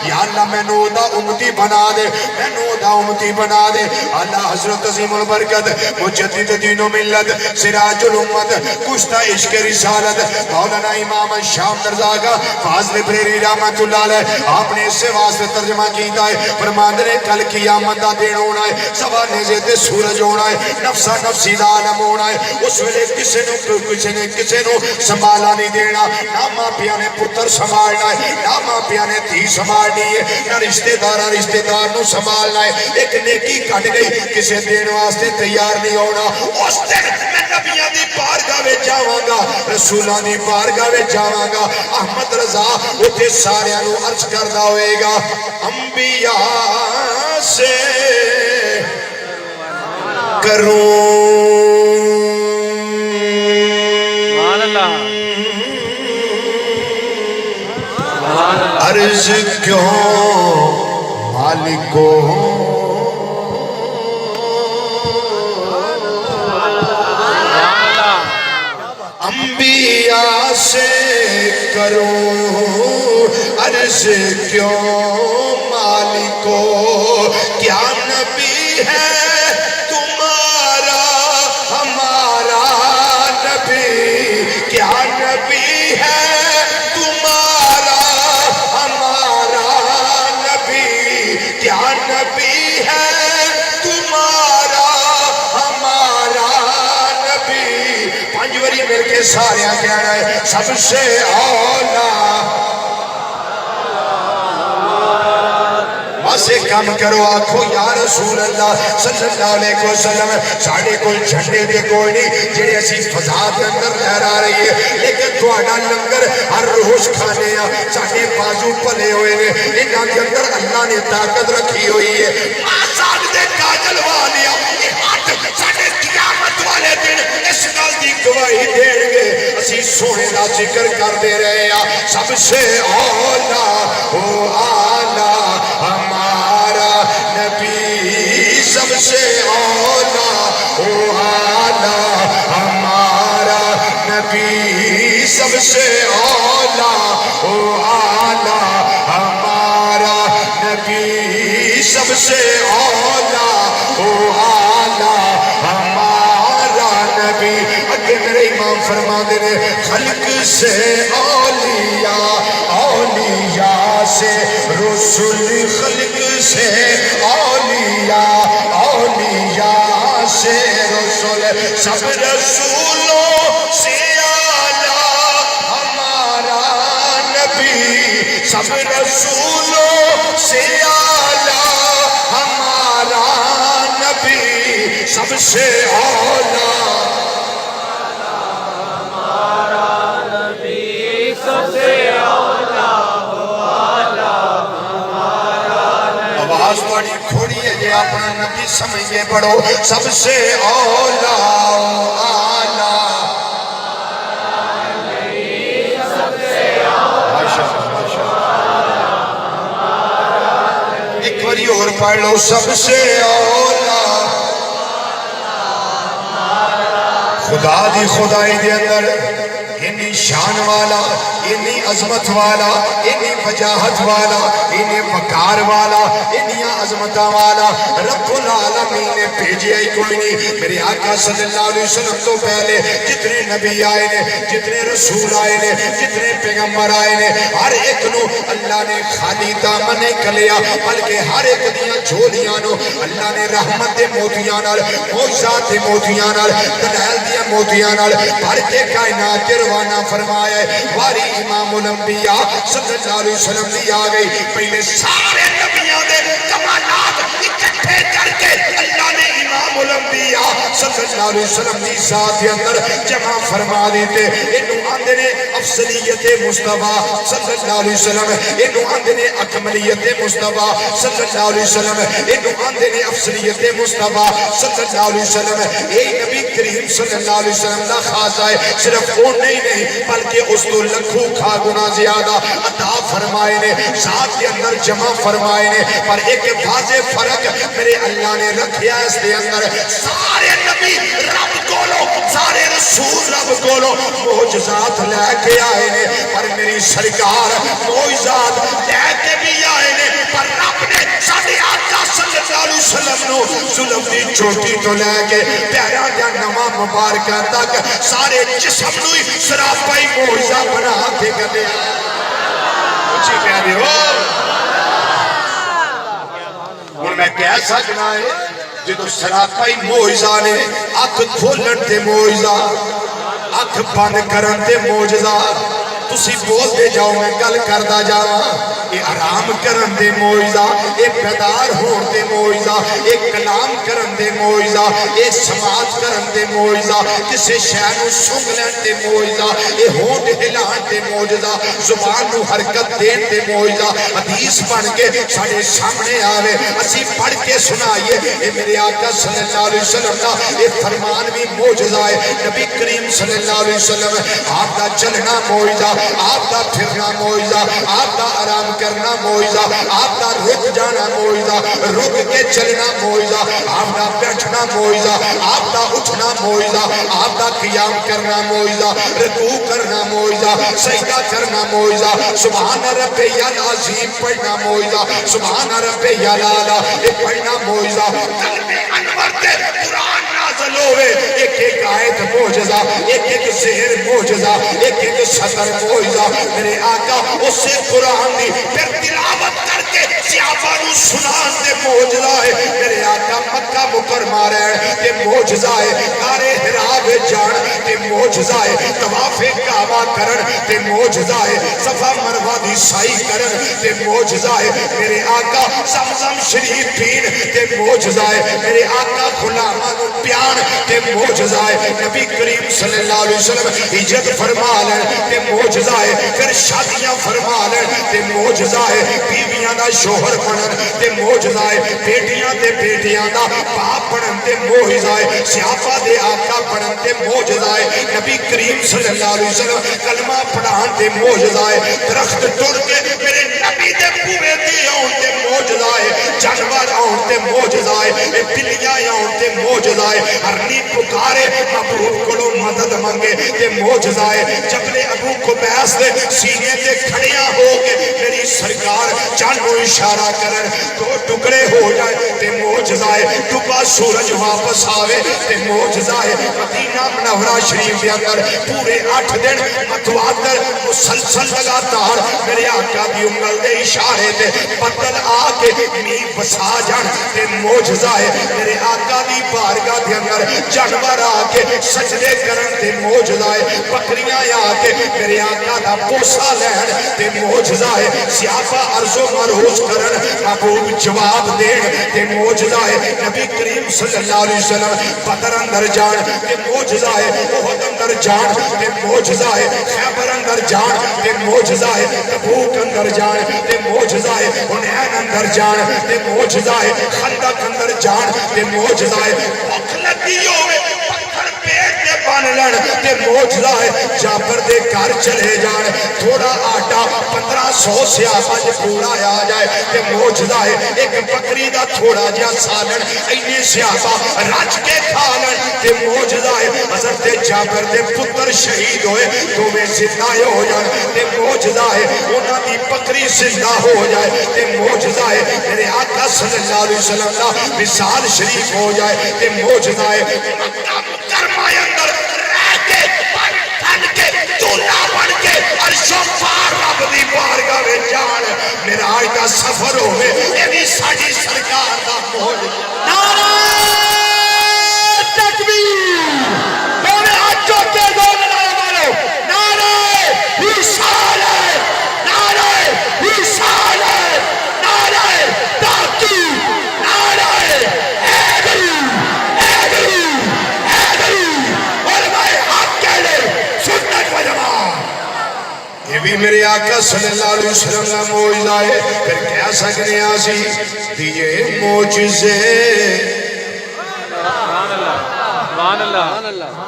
یا اللہ میں نو دا امتی بنا دے میں نو دا امتی بنا دے اللہ حضرت عظیم البرکت مجدد دین و ملت سراج الامت کشتہ عشق رسالت مولانا امام شام مرزا کا فاضل بریری رحمت اللہ علیہ آپ نے اس سے واسطے ترجمہ کیتا ہے فرماندے نے کل قیامت دا دن ہونا ہے سوا نیزے تے سورج ہونا ہے نفسا نفسی دا عالم ہونا ہے اس ویلے کسے نو سنبھالا نہیں دینا نہ ماں پیاں نے پتر سنبھالنا ہے نہ ماں پیاں نے دھی سنبھالنی ہے نہ رشتہ دار نو سنبھالنا ہے ایک نیکی کٹ گئی کسے دین واسطے تیار نہیں ہونا اس دن میں نبیاں دی بارگاہ میں جاواں گا رسولاں دی بارگاہ میں جاواں گا احمد رضا اوتھے ساریاں نو عرض کردا ہوئے گا انبیاء سے کروں عرض کیوں مالکو انبیاء سے کروں عرض کیوں مالکو کیا نبی ہے تمہارا ہمارا نبی کیا نبی ہے تمہارا ہمارا نبی کیا نبی ہے تمہارا ہمارا نبی پنجوری مل کے سارے کہنا ہے سب سے اولا سے کام کرو آکھو یا رسول اللہ صلی اللہ علیہ وسلم ساڑھے کوئی جھنڈے دے کوئی نہیں جڑے اسی فضا کے اندر لہر آ رہی ہے لیکن تو آنا لنگر ہر روز کھانے ہیں ساڑھے بازو پلے ہوئے ہیں انہاں کے اندر اللہ نے طاقت رکھی ہوئی ہے آسان دے کاجل والیا یہ ہاتھ ساڑھے قیامت والے دن اس نازدی گواہی دیں گے اسی سونے دا ذکر کر دے رہے ہیں سب سے اولا او آلہ ہمارا نبی سب سے اولا او آلہ ہمارا نبی سب سے اولا او آلہ ہمارا نبی سب سے اولا او آلہ ہمارا نبی اگر میرے امام فرما دے خلق سے اولیاء اولیاء سے رسول خلق سے اولیاء اولیاء سے رسول سب رسولوں سے اعلیٰ ہمارا نبی سب رسولوں سے اعلیٰ ہمارا نبی سب سے اعلیٰ کھوڑی ہے یہ اپنا نبی سمجھے پڑھو سب سے اولا آلہ ایک باری اور پڑھ لو سب سے اولا خدا دی خدائی دے اندر انی شان والا انی عظمت والا انی وجاہت والا انی وقار والا انی عظمت والا رب العالمین نے بھیجیا ہی کوئی نہیں میرے آقا صلی اللہ علیہ وسلم تو پہلے جتنے نبی آئے نے جتنے رسول آئے نے جتنے پیغمبر آئے نے ہر ایک نو اللہ نے خالی دامن نہیں کلیا بلکہ ہر ایک دیاں جھولیاں نو اللہ نے رحمت دے موتیاں نال معجزات دے موتیاں نال دلائل دے موتیاں نال بھر کے کائنات کے روانہ فرمایا ہے واری امام الانبیاء صلی اللہ علیہ وسلم دی آگئی پہلے سارے نبیوں دے کمالات اکٹھے کر کے اللہ نے امام الانبیاء صلی اللہ علیہ وسلم دی ذات کے اندر جمع فرما دیتے انہوں آندے نے افضلیت مصطفیٰ صلی اللہ علیہ وسلم انہوں آندے نے اکملیت مصطفیٰ صلی اللہ علیہ وسلم انہوں آندے نے افضلیت مصطفیٰ صلی اللہ علیہ وسلم اے نبی کریم صلی اللہ علیہ وسلم دا خاص آئے صرف وہ نہیں بلکہ اس تو لکھوں کھا گنا زیادہ عطا فرمائے نے ذات کے اندر جمع فرمائے نے پر ایک واضح فرق میرے اللہ نے رکھیا اس دے اندر سارے نبی رب کولو سارے رسول رب کولو معجزات لے کے آئے نے پر میری سرکار معجزات لے کے بھی آئے نو ظلم دی چوٹی تو لے کے پیرا دیا نواں مبارکہ تک سارے جسم نو سراپائی معجزہ بنا کے گدے اچھی کہہ دے ہو اور میں کہہ سکنا ہے جدو سراپائی معجزہ نے اکھ کھولن تے معجزہ اکھ بند کرن تے معجزہ تسی بول دے جاؤ میں گل کردہ جاؤ یہ آرام کرن دے معجزہ یہ بیدار ہون دے معجزہ یہ کلام کرن دے معجزہ یہ سماعت کرن دے معجزہ کسے شے نو سنگ لین دے معجزہ یہ ہونٹ ہلان دے معجزہ زبان نو حرکت دین دے معجزہ حدیث بن کے ساڑے سامنے آوے اسی پڑھ کے سنائیے یہ میرے آقا صلی اللہ علیہ وسلم کا یہ فرمان بھی معجزہ ہے نبی کریم صلی اللہ علیہ وسلم آپ دا چلنا معجزہ آپ دا پھرنا معجزہ آپ دا آرام کرنا معجزہ آپ دا رک جانا معجزہ رک کے چلنا معجزہ آپ دا بیٹھنا معجزہ آپ دا اٹھنا معجزہ آپ دا قیام کرنا معجزہ رکوع کرنا معجزہ سجدہ کرنا معجزہ سبحان رب العظیم پڑھنا معجزہ سبحان رب العالی یہ پڑھنا معجزہ قلب انور تے قرآن نازل ہوئے ایک ایک آیت معجزہ ایک ایک زہر معجزہ ایک ایک سطر معجزہ میرے آقا اس سے قرآن دی پھر تلاوت کر کے صحابہ نو سنان دے معجزہ ہے میرے آقا مکہ مکرمہ رہن تے معجزہ ہے غار حرا وچ جان تے معجزہ ہے طواف کعبہ کرن تے معجزہ ہے صفا مروہ دی سعی کرن تے معجزہ ہے میرے آقا زمزم شریف پین تے معجزہ ہے میرے آقا غلاماں نو پیان تے معجزہ ہے نبی کریم صلی اللہ علیہ وسلم ہجرت فرما لین تے معجزہ ہے پھر شادیاں فرما لین تے معجزہ ہے بیویاں دا شوہر بنن تے معجزہ ہے بیٹیاں تے بیٹیاں دا باپ بنن تے معجزہ ہے صحابہ دے آقا بنن تے معجزہ ہے نبی کریم صلی اللہ علیہ وسلم کلمہ پڑھان تے معجزہ ہے درخت ٹر کے میرے نبی دے بوئے دے آن تے معجزہ ہے جانور آن تے معجزہ ہے بلیاں آن تے معجزہ ہے ہرنی پکارے محبوب کلو مدد منگے تے معجزہ ہے جبل ابو قبیس دے سینے تے کھڑیاں ہو کے میری سرکار چانو اشارہ کرن تو ٹکڑے ہو جائے تے معجزہ ہے ڈوبا سورج واپس آوے تے معجزہ ہے مدینہ منورہ شریف دے اندر پورے 8 دن متواتر مسلسل لگاتار میرے آقا دی انگل دے اشارے تے بدل آ کے می بسا جان تے معجزہ ہے میرے آقا دی بارگاہ دے اندر جانور آ کے سجدے کرن تے معجزہ ہے بکریاں آ کے میرے آقا دا بوسا لین تے معجزہ ہے صحابہ عرض و مرحوظ کرن محبوب جواب دین تے معجزہ ہے نبی کریم صلی اللہ علیہ وسلم بدر اندر جان تے معجزہ ہے احد اندر جان تے معجزہ ہے خیبر اندر جان تے معجزہ ہے تبوک اندر جان تے معجزہ ہے حنین اندر جان تے معجزہ ہے خندق اندر جان تے معجزہ ہے بھوک لگی ہوئے پتھر پیٹ دے بن لڑ تے معجزہ ہے جابر دے گھر چلے جان تھوڑا آٹا 1500 صحابہ جے پورا آ جائے تے معجزہ ہے ایک بکری دا تھوڑا جا سالن اینے صحابہ رج کے کھا لڑ تے معجزہ ہے حضرت جابر دے پتر شہید ہوئے تو میں زندہ ہو جان تے معجزہ ہے انہاں دی بکری زندہ ہو جائے تے معجزہ ہے میرے آقا صلی اللہ علیہ وسلم دا وصال شریف ہو جائے تے معجزہ ہے مکہ مکرمہ اندر رہ کے پر تھن کے دولہ بن کے عرشوں پار رب دی بارگاہ میں جان میرا آج کا سفر ہوئے یہ بھی ساڑی سرکار دا معجزہ نعرہ تکبیر دولے حجوں کے دولے نعرہ مانو نعرہ رسالت نعرہ رسالت نعرہ تحقیق نعرہ حیدری حیدری حیدری علماء حق کے لئے سنت و جماعت یہ بھی میرے آقا صلی اللہ علیہ وسلم کا معجزہ ہے پھر کہہ سکنے آسی دیئے معجزے سبحان اللہ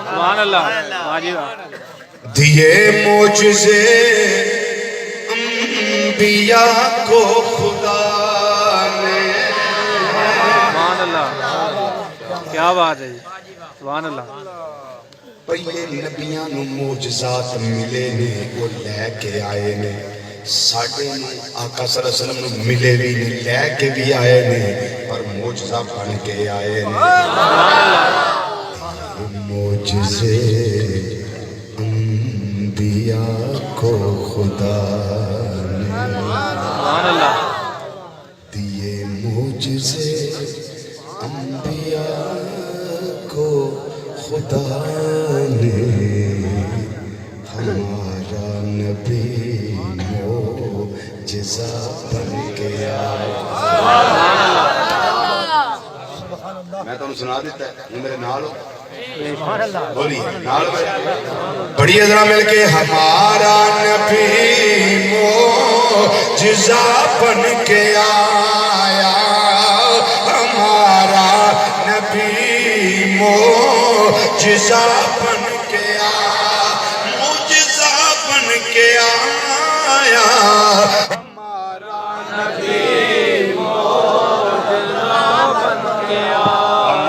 سبحان اللہ واجب دیئے معجزے انبیاء کو خدا نے سبحان اللہ کیا بات ہے سبحان اللہ پہلے نبیاں نو معجزات ملے نے وہ لے کے آئے نے ساڈے آقا صلی اللہ علیہ وسلم نو ملے بھی نہیں لے کے بھی آئے نے پر معجزہ بن کے آئے نے معجزے انبیاء کو خدا نے دیے معجزے انبیاء کو خدا نے ہمارا نبی معجزہ بن کے آئے میں تو سنا دیتا ہے میرے نال بولیے نال بڑی ذرا مل کے ہمارا نبی معجزہ بن کے آیا ہمارا نبی معجزہ بن کے آیا معجزہ بن کے آیا ہمارا نبی